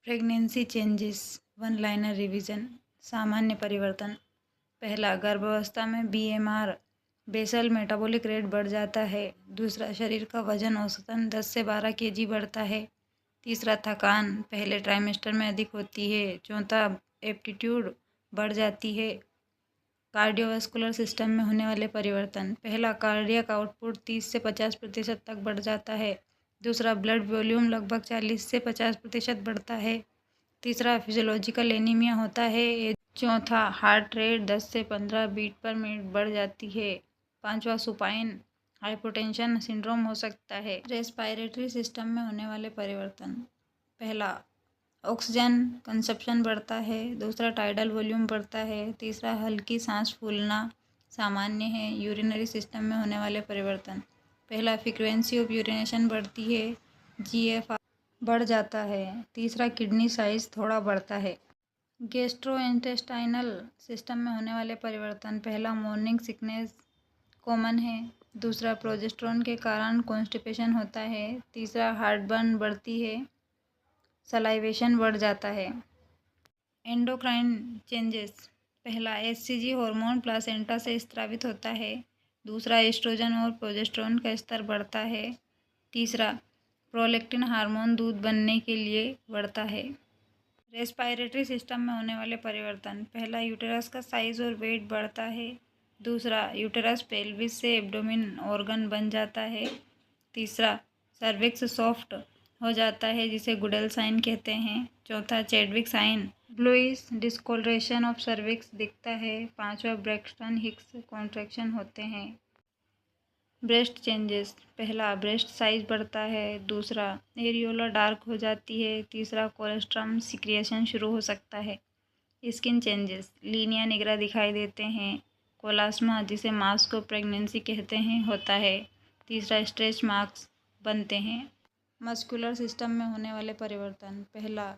Pregnancy changes, one liner revision. सामान्य परिवर्तन। पहला, गर्भावस्था में बीएमआर बेसल मेटाबॉलिक रेट बढ़ जाता है। दूसरा, शरीर का वजन औसतन 10 से 12 केजी बढ़ता है। तीसरा, थकान पहले ट्राइमेस्टर में अधिक होती है। चौथा, एप्टीट्यूड बढ़ जाती है। कार्डियोवास्कुलर सिस्टम में होने वाले परिवर्तन। पहला, कार्डियक आउटपुट 30 से 50% तक बढ़ जाता है। दूसरा, ब्लड वॉल्यूम लगभग 40 से 50% बढ़ता है। तीसरा, फिजियोलॉजिकल एनीमिया होता है। चौथा, हार्ट रेट 10 से 15 बीट पर मिनट बढ़ जाती है। पांचवा, सुपाइन हाइपोटेंशन सिंड्रोम हो सकता है। रेस्पिरेटरी सिस्टम में होने वाले परिवर्तन। पहला, ऑक्सीजन कंजप्शन बढ़ता है। दूसरा, टाइडल वॉल्यूम बढ़ता है। तीसरा, हल्की सांस फूलना सामान्य है। यूरिनरी सिस्टम में होने वाले परिवर्तन। पहला, फ्रीक्वेंसी ऑफ यूरिनेशन बढ़ती है। जीएफआर बढ़ जाता है। तीसरा, किडनी साइज थोड़ा बढ़ता है। गैस्ट्रोइंटेस्टाइनल सिस्टम में होने वाले परिवर्तन। पहला, मॉर्निंग सिकनेस कॉमन है। दूसरा, प्रोजेस्टेरोन के कारण कॉन्स्टिपेशन होता है। तीसरा, हार्टबर्न बढ़ती है। सलाइवेशन बढ़ जाता है। Endocrine changes. पहला, एचसीजी हार्मोन प्लासेंटा से स्रावित होता है। दूसरा, एस्ट्रोजन और प्रोजेस्टेरोन का स्तर बढ़ता है। तीसरा, प्रोलैक्टिन हार्मोन दूध बनने के लिए बढ़ता है। रेस्पिरेटरी सिस्टम में होने वाले परिवर्तन। पहला, यूटेरस का साइज और वेट बढ़ता है। दूसरा, यूटेरस पेल्विस से एब्डोमेन ऑर्गन बन जाता है। तीसरा, सर्विक्स सॉफ्ट हो जाता है जिसे गुडेल साइन कहते हैं। चौथा, Chadwick sign bluish discoloration of cervix दिखता है। पांचवा, ब्रैक्सटन हिक्स कॉन्ट्रैक्शन होते हैं। Breast changes. पहला, ब्रेस्ट साइज बढ़ता है। दूसरा, एरियोला डार्क हो जाती है। तीसरा, कोलेस्ट्रम सिक्रिएशन शुरू हो सकता है। Skin changes. लीनिया निगरा दिखाई देते हैं। कोलास्मा, जिसे मास्क ऑफ प्रेगनेंसी कहते हैं, होता है। तीसरा, स्ट्रेच मार्क्स बनते हैं। मस्कुलर सिस्टम में होने वाले परिवर्तन। पहला,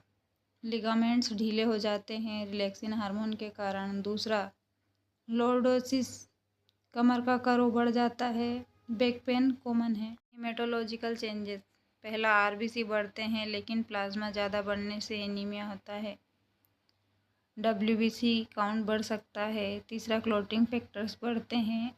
लिगामेंट्स ढीले हो जाते हैं रिलैक्सिन हार्मोन के कारण। दूसरा, लॉर्डोसिस कमर का कर्व बढ़ जाता है। बैक पेन कॉमन है। Haematological changes. पहला, आरबीसी बढ़ते हैं लेकिन प्लाज्मा ज़्यादा बढ़ने से एनीमिया होता है। डब्ल्यूबीसी काउंट बढ़ सकता है। तीसरा, क्लॉटिंग फैक्टर्स बढ़ते हैं।